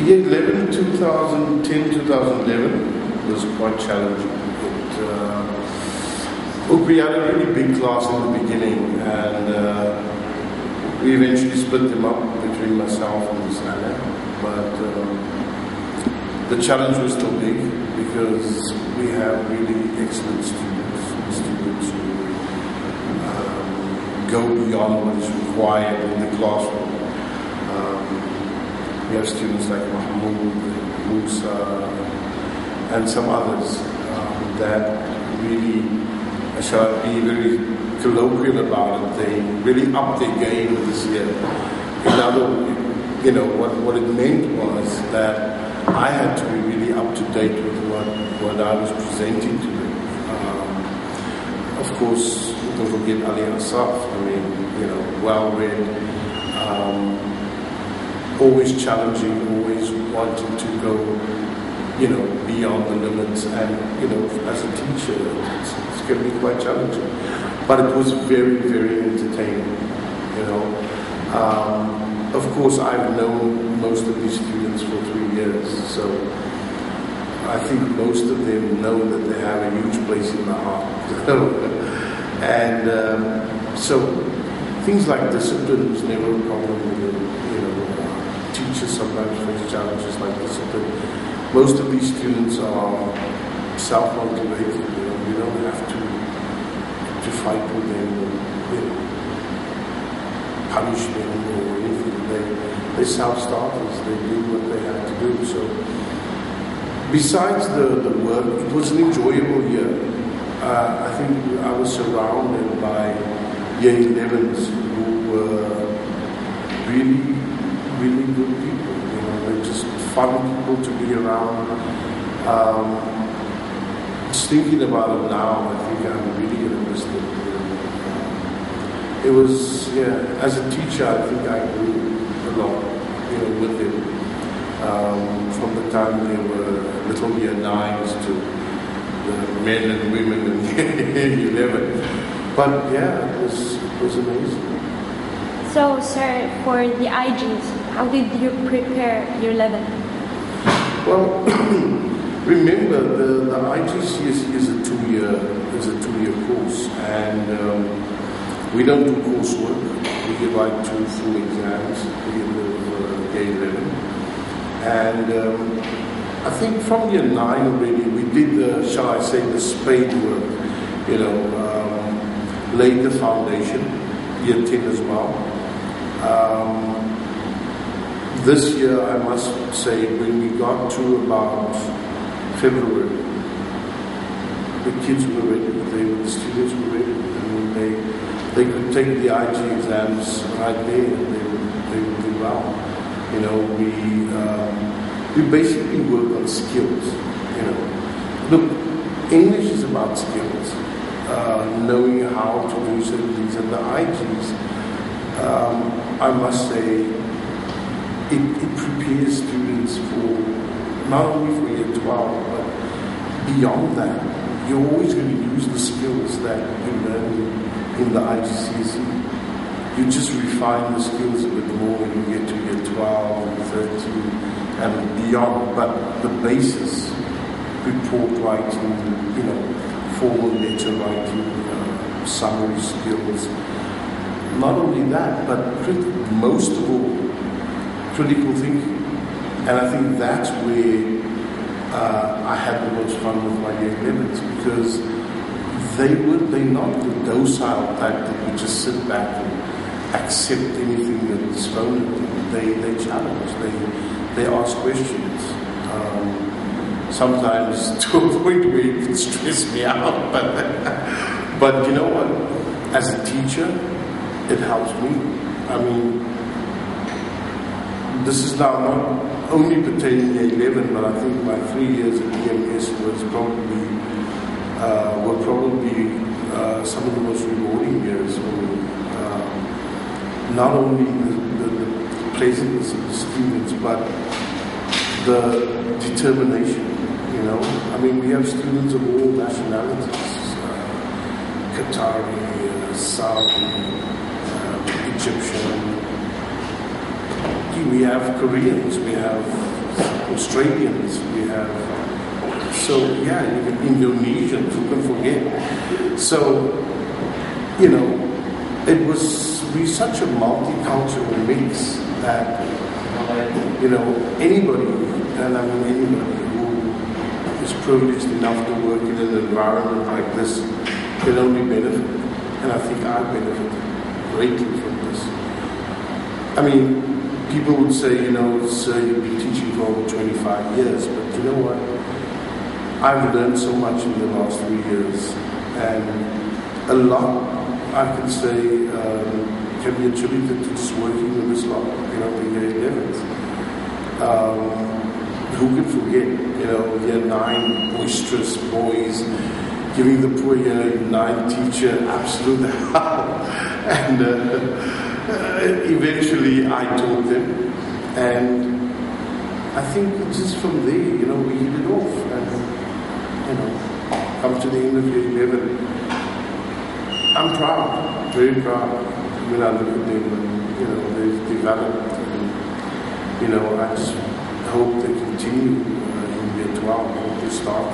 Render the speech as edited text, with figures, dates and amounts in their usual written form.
Year 11, 2010, 2011 was quite challenging. We had a really big class in the beginning, and we eventually split them up between myself and Miss Anna. But the challenge was still big because we have really excellent students who go beyond what is required in the classroom. We have students like Mahmoud, Musa, and some others that really, shall I be very colloquial about it, they really upped their game this year. In other words, what it meant was that I had to be really up to date with what I was presenting to them. Of course, don't forget Ali Asaf, well-read, always challenging, always wanting to go, beyond the limits. And, as a teacher, it's going to be quite challenging. But it was very, very entertaining, Of course, I've known most of these students for 3 years, so I think most of them know that they have a huge place in my heart. And so things like discipline was never a problem with them. Teachers sometimes face challenges like discipline. Most of these students are self-motivated. You don't have to fight with them or punish them or anything. They're self-starters. They do what they have to do. So besides the work, it was an enjoyable year. I think I was surrounded by year 11s who were really, really good people. They're just fun people to be around. Just thinking about it now, I think I'm really going to miss them. It was, as a teacher, I think I grew a lot, with them. From the time they were little year 9s to the men and women in year 11. But it was amazing. So, sir, for the IGs, how did you prepare year 11? Well, remember the IGCSE is a two-year course, and we don't do coursework. We write 2 full exams at the end of year 11, and I think from year 9 already we did shall I say, the spade work. Laid the foundation. Year 10 as well. This year, I must say, when we got to about February, the kids were ready. The students were ready. They could take the IG exams right there, and they would do well. We basically work on skills. Look, English is about skills. Knowing how to do certain things, and the IGs, I must say, it prepares students for not only for year 12, but beyond that. You're always going to use the skills that you learn in the IGCSE. You just refine the skills a bit more when you get to year 12 and 13 and beyond. But the basis, report writing, formal letter writing, summary skills. Not only that, but most of all, critical thinking. And I think that's where I had the most fun with my year 11s, because they're not the docile type that would just sit back and accept anything that is thrown at them. They challenge, they ask questions. Sometimes to a point where it can stress me out, but you know what? As a teacher, it helps me. I mean, this is now not only pertaining to 11, but I think my 3 years at EMS were probably some of the most rewarding years for me. Not only the pleasantness of the students, but the determination. I mean, we have students of all nationalities: Qatari, Saudi, Egyptian. gee, we have Koreans, we have Australians, we have, so yeah, even Indonesians, who can forget? So, you know, we're such a multicultural mix that, you know, anybody, and I mean anybody who is privileged enough to work in an environment like this can only benefit. And I think I benefit greatly from this. I mean, people would say, you know, you've been teaching for over 25 years, but you know what? I've learned so much in the last 3 years, and a lot, I can say, can be attributed to just working with this lot, you know, the year 11s. Who can forget, you know, year 9 boisterous boys giving the poor year 9 teacher absolute hell. And eventually I taught them, and I think just from there, you know, we hit it off, and, you know, come to the end of year 11. I'm proud, very proud, when I look at them, and, you know, they've developed, and, you know, I just hope they continue in year 12, I hope they start